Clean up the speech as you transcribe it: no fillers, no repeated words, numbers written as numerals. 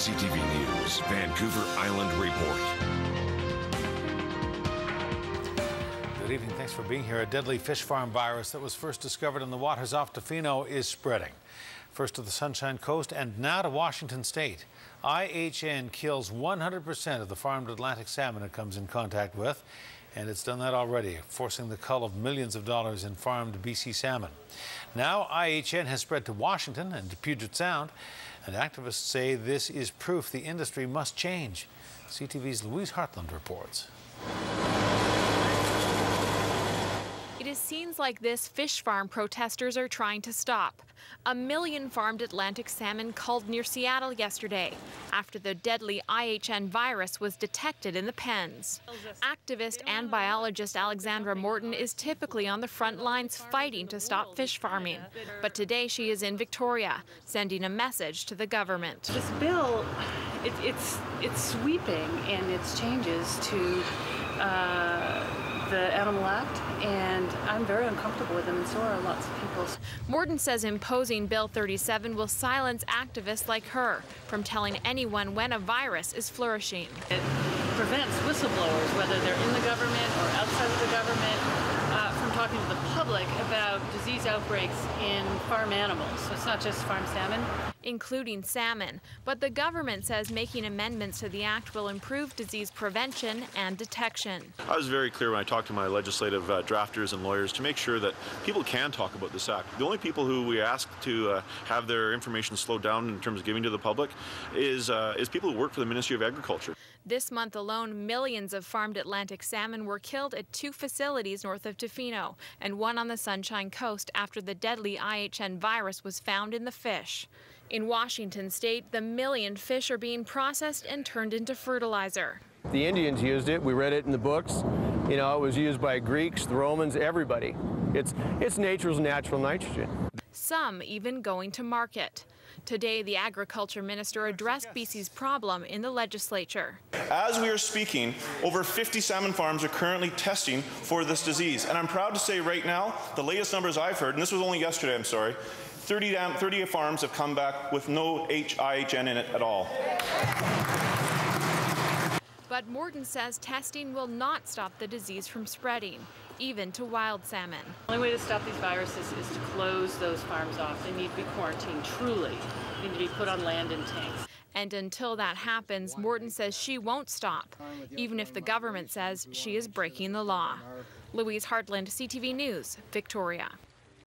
CTV News, Vancouver Island Report. Good evening. Thanks for being here. A deadly fish farm virus that was first discovered in the waters off Tofino is spreading. First to the Sunshine Coast and now to Washington State. IHN kills 100% of the farmed Atlantic salmon it comes in contact with, and it's done that already, forcing the cull of millions of dollars in farmed BC salmon. Now IHN has spread to Washington and to Puget Sound, and activists say this is proof the industry must change. CTV's Louise Hartland reports. It is scenes like this fish farm protesters are trying to stop. 1 million farmed Atlantic salmon culled near Seattle yesterday after the deadly IHN virus was detected in the pens. Activist and biologist Alexandra Morton is typically on the front lines fighting to stop fish farming. But today she is in Victoria, sending a message to the government. This bill, it's sweeping in its changes to the Animal Act, and I'm very uncomfortable with them, and so are lots of people. Morton says imposing Bill 37 will silence activists like her from telling anyone when a virus is flourishing. It prevents whistleblowers, whether they're in the government or outside of the government, from talking to the public about disease outbreaks in farm animals. So it's not just farm salmon. Including salmon. But the government says making amendments to the act will improve disease prevention and detection. I was very clear when I talked to my legislative drafters and lawyers to make sure that people can talk about this act. The only people who we ask to have their information slowed down in terms of giving to the public is people who work for the Ministry of Agriculture. This month alone, millions of farmed Atlantic salmon were killed at 2 facilities north of Tofino and one on the Sunshine Coast after the deadly IHN virus was found in the fish. In Washington State, the million fish are being processed and turned into fertilizer. The Indians used it. We read it in the books. You know, it was used by Greeks, the Romans, everybody. It's nature's natural nitrogen. Some even going to market. Today, the agriculture minister addressed BC's problem in the legislature. As we are speaking, over 50 salmon farms are currently testing for this disease. And I'm proud to say right now, the latest numbers I've heard, and this was only yesterday, I'm sorry, 30 farms have come back with no IHN in it at all. But Morton says testing will not stop the disease from spreading, even to wild salmon. The only way to stop these viruses is to close those farms off. They need to be quarantined, truly. They need to be put on land in tanks. And until that happens, Morton says she won't stop, even if the government says she is breaking the law. Louise Hartland, CTV News, Victoria.